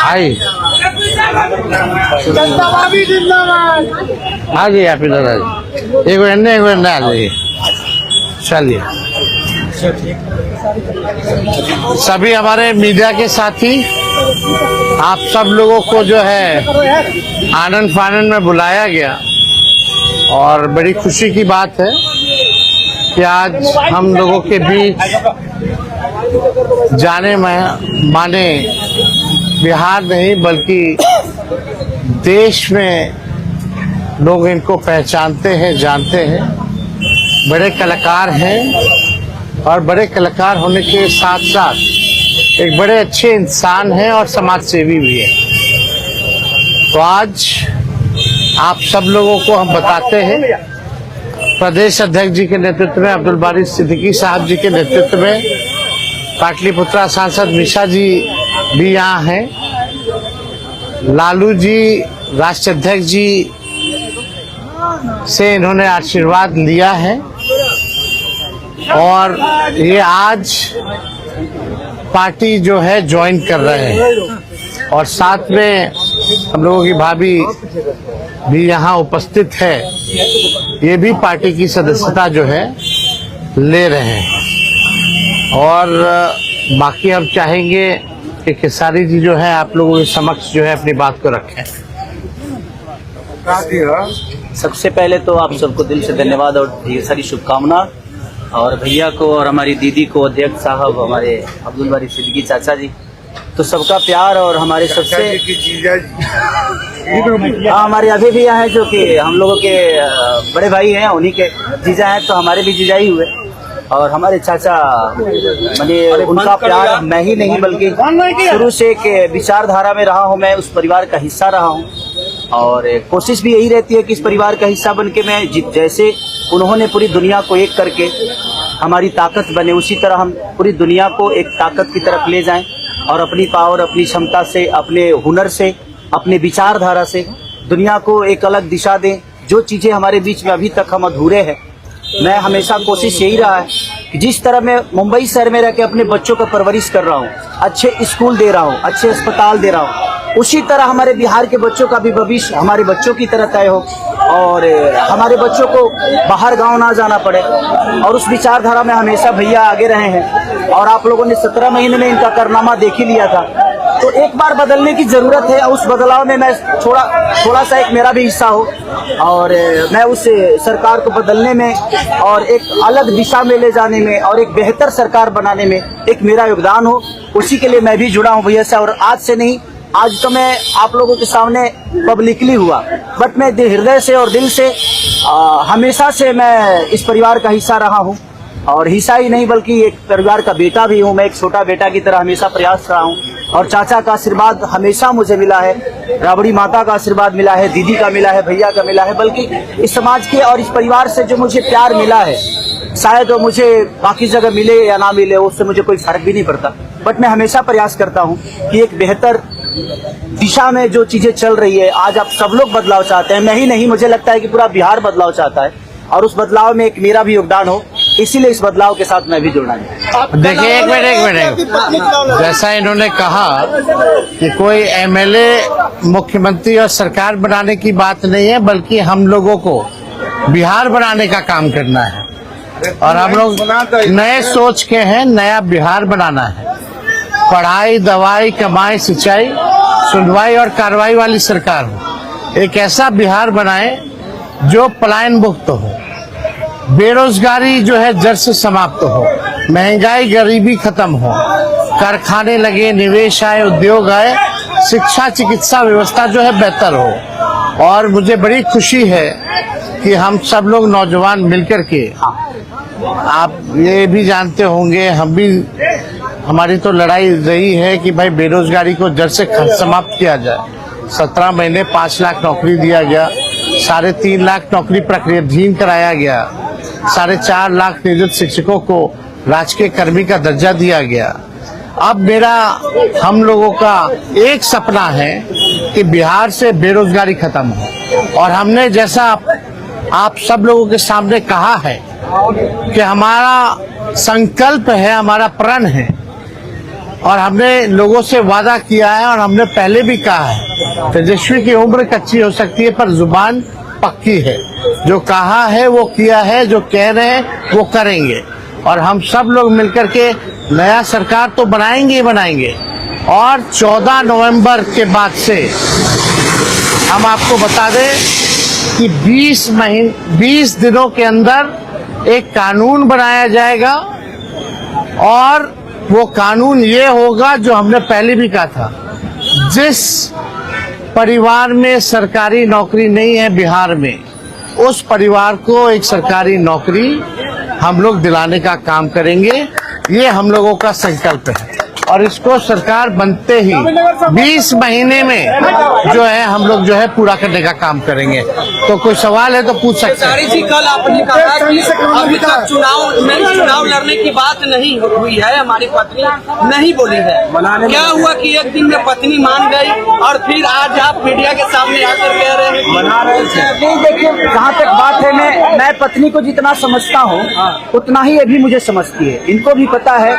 आई आ जाइए आप इधर आ जाइए, एक मिनट आ जाइए। चलिए सभी हमारे मीडिया के साथी, आप सब लोगों को जो है आनंद फानंद में बुलाया गया और बड़ी खुशी की बात है कि आज हम लोगों के बीच जाने माने बिहार नहीं बल्कि देश में लोग इनको पहचानते हैं, जानते हैं। बड़े कलाकार हैं और बड़े कलाकार होने के साथ साथ एक बड़े अच्छे इंसान हैं और समाज सेवी भी है। तो आज आप सब लोगों को हम बताते हैं, प्रदेश अध्यक्ष जी के नेतृत्व में, अब्दुल बारी सिद्दीकी साहब जी के नेतृत्व में, पाटलिपुत्रा सांसद मिशा जी भी यहाँ हैं, लालू जी राष्ट्रीय अध्यक्ष जी से इन्होंने आशीर्वाद लिया है और ये आज पार्टी जो है ज्वाइन कर रहे हैं और साथ में हम लोगों की भाभी भी यहाँ उपस्थित है, ये भी पार्टी की सदस्यता जो है ले रहे हैं। और बाकी हम चाहेंगे कि खेसारी जी जो है आप लोगों के समक्ष जो है अपनी बात को रखें। सबसे पहले तो आप सबको दिल से धन्यवाद और ढेर सारी शुभकामना, और भैया को और हमारी दीदी को, अध्यक्ष साहब, हमारे अब्दुल बारी सिद्दीकी चाचा जी, तो सबका प्यार और हमारे सबसे हमारे अभी भैया हैं जो कि हम लोगों के बड़े भाई हैं, उन्हीं के जीजा हैं, तो हमारे भी जीजा ही हुए। और हमारे चाचा मैंने उनका प्यार मैं ही नहीं बल्कि शुरू से एक विचारधारा में रहा हूँ, मैं उस परिवार का हिस्सा रहा हूँ और कोशिश भी यही रहती है कि इस परिवार का हिस्सा बन के मैं जैसे उन्होंने पूरी दुनिया को एक करके हमारी ताकत बने, उसी तरह हम पूरी दुनिया को एक ताकत की तरफ ले जाएं और अपनी पावर, अपनी क्षमता से, अपने हुनर से, अपने विचारधारा से दुनिया को एक अलग दिशा दें। जो चीज़ें हमारे बीच में अभी तक हम अधूरे हैं, मैं हमेशा कोशिश यही रहा है कि जिस तरह मैं मुंबई शहर में रह के अपने बच्चों का परवरिश कर रहा हूँ, अच्छे स्कूल दे रहा हूँ, अच्छे अस्पताल दे रहा हूँ, उसी तरह हमारे बिहार के बच्चों का भी भविष्य हमारे बच्चों की तरह तय हो और हमारे बच्चों को बाहर गांव ना जाना पड़े। और उस विचारधारा में हमेशा भैया आगे रहे हैं और आप लोगों ने 17 महीने में इनका कारनामा देख ही लिया था। तो एक बार बदलने की जरूरत है, उस बदलाव में मैं थोड़ा सा एक मेरा भी हिस्सा हो और मैं उस सरकार को बदलने में और एक अलग दिशा में ले जाने में और एक बेहतर सरकार बनाने में एक मेरा योगदान हो, उसी के लिए मैं भी जुड़ा हूँ भैया से। और आज से नहीं, आज तो मैं आप लोगों के सामने पब्लिकली हुआ, बट मैं हृदय से और दिल से हमेशा से मैं इस परिवार का हिस्सा रहा हूँ और हिस्सा ही नहीं बल्कि एक परिवार का बेटा भी हूँ। मैं एक छोटा बेटा की तरह हमेशा प्रयास रहा हूँ और चाचा का आशीर्वाद हमेशा मुझे मिला है, राबड़ी माता का आशीर्वाद मिला है, दीदी का मिला है, भैया का मिला है, बल्कि इस समाज के और इस परिवार से जो मुझे प्यार मिला है, शायद वो मुझे बाकी जगह मिले या ना मिले, उससे मुझे कोई फर्क भी नहीं पड़ता। बट मैं हमेशा प्रयास करता हूँ कि एक बेहतर दिशा में जो चीजें चल रही है, आज आप सब लोग बदलाव चाहते हैं, मैं ही नहीं, मुझे लगता है कि पूरा बिहार बदलाव चाहता है और उस बदलाव में एक मेरा भी योगदान हो, इसीलिए इस बदलाव के साथ मैं भी जुड़ना है। देखिए एक मिनट, जैसा इन्होंने कहा कि कोई एमएलए, मुख्यमंत्री और सरकार बनाने की बात नहीं है, बल्कि हम लोगों को बिहार बनाने का काम करना है और हम लोग नए सोच के हैं, नया बिहार बनाना है। पढ़ाई, दवाई, कमाई, सिंचाई, सुनवाई और कार्रवाई वाली सरकार हो, एक ऐसा बिहार बनाए जो पलायन मुक्त हो, बेरोजगारी जो है जड़ से समाप्त हो, महंगाई गरीबी खत्म हो, कारखाने लगे, निवेश आए, उद्योग आए, शिक्षा चिकित्सा व्यवस्था जो है बेहतर हो। और मुझे बड़ी खुशी है कि हम सब लोग नौजवान मिलकर के, आप ये भी जानते होंगे, हम भी, हमारी तो लड़ाई रही है कि भाई बेरोजगारी को जड़ से समाप्त किया जाए। 17 महीने 5 लाख नौकरी दिया गया, 3.5 लाख नौकरी प्रक्रियाधीन कराया गया, 4.5 लाख नियोजित शिक्षकों को राजकीय कर्मी का दर्जा दिया गया। अब मेरा, हम लोगों का एक सपना है कि बिहार से बेरोजगारी खत्म हो और हमने जैसा आप सब लोगों के सामने कहा है कि हमारा संकल्प है, हमारा प्रण है और हमने लोगों से वादा किया है और हमने पहले भी कहा है, तेजस्वी की उम्र कच्ची हो सकती है पर जुबान पक्की है। जो कहा है वो किया है, जो कह रहे हैं वो करेंगे। और हम सब लोग मिलकर के नया सरकार तो बनाएंगे ही बनाएंगे। और 14 नवंबर के बाद से हम आपको बता दें कि 20 दिनों के अंदर एक कानून बनाया जाएगा और वो कानून ये होगा जो हमने पहले भी कहा था, जिस परिवार में सरकारी नौकरी नहीं है बिहार में, उस परिवार को एक सरकारी नौकरी हम लोग दिलाने का काम करेंगे। ये हम लोगों का संकल्प है और इसको सरकार बनते ही 20 महीने में जो है हम लोग जो है पूरा करने का काम करेंगे। तो कोई सवाल है तो पूछ सकते हैं। जी, कल आपने कहा कि अभी तक चुनाव लड़ने की बात नहीं हुई है, हमारी पत्नी नहीं बोली है। क्या हुआ कि एक दिन में पत्नी मान गई और फिर आज आप मीडिया के सामने आकर कह रहे हैं मना रहे थे? देखिए, जहाँ तक बात है, मैं पत्नी को जितना समझता हूँ उतना ही ये भी मुझे समझती है। इनको भी पता है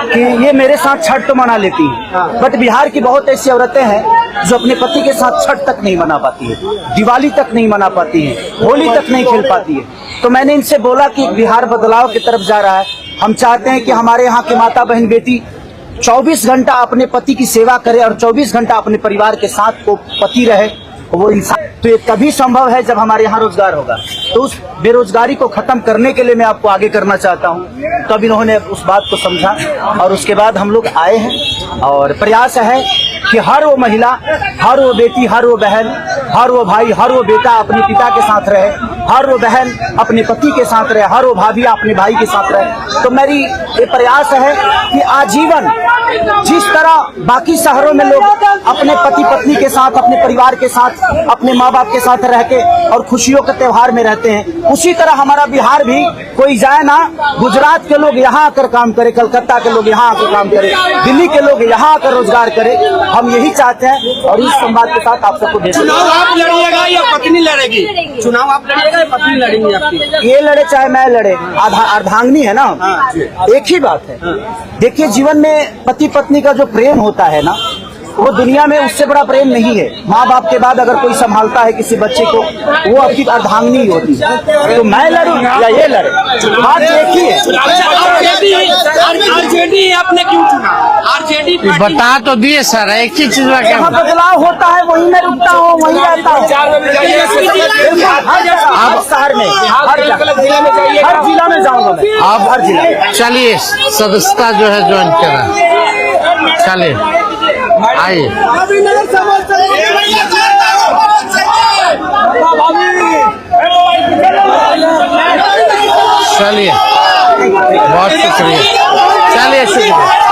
कि ये मेरे साथ छठ तो मना लेती है, बट बिहार की बहुत ऐसी औरतें हैं जो अपने पति के साथ छठ तक नहीं मना पाती है, दिवाली तक नहीं मना पाती है, होली तक नहीं खेल पाती है। तो मैंने इनसे बोला कि बिहार बदलाव की तरफ जा रहा है। हम चाहते हैं कि हमारे यहाँ के माता बहन बेटी 24 घंटा अपने पति की सेवा करे और 24 घंटा अपने परिवार के साथ को पति रहे वो इंसान। तो ये तभी संभव है जब हमारे यहाँ रोजगार होगा। तो उस बेरोजगारी को खत्म करने के लिए मैं आपको आगे करना चाहता हूँ। तब इन्होंने उस बात को समझा और उसके बाद हम लोग आए हैं और प्रयास है कि हर वो महिला, हर वो बेटी, हर वो बहन, हर वो भाई, हर वो बेटा अपने पिता के साथ रहे, हर वो बहन अपने पति के साथ रहे, हर वो भाभी अपने भाई के साथ रहे। तो मेरी ये प्रयास है कि आजीवन जिस तरह बाकी शहरों में लोग अपने पति पत्नी के साथ, अपने परिवार के साथ, अपने माँ बाप के साथ रह के और खुशियों के त्योहार में रहते हैं, उसी तरह हमारा बिहार भी कोई जाए ना, गुजरात के लोग यहाँ आकर काम करे, कलकत्ता के लोग यहाँ आकर काम करे, दिल्ली के लोग यहाँ आकर रोजगार करे। हम यही चाहते हैं और इस संवाद के साथ आप सबको चुनाव आप लड़िएगा या पत्नी लड़ेगी? चुनाव आप लड़िएगा या पत्नी लड़ेंगी आपकी? ये लड़े चाहे मैं लड़े, अर्धांगिनी है ना, एक ही बात है। देखिए, जीवन में पति पत्नी का जो प्रेम होता है ना, वो दुनिया में उससे बड़ा प्रेम नहीं है। माँ बाप के बाद अगर कोई संभालता है किसी बच्चे को, वो आपकी अर्धांगिनी ही होती है। तो मैं लड़ूं या ये लड़े, बात एक ही है। आरजेडी आपने क्यों चुना? आरजेडी बता तो दिए सर, एक ही चीज में क्या बदलाव होता है वहीं मैं रुकता हूँ, वहीं रहता हूँ। हर शहर में, हर जिला में जाऊंगा मैं। आप हर जिला चलिए सदस्यता जो है ज्वाइन करें। चलिए आइए, चलिए बहुत शुक्रिया, चलिए शुक्रिया।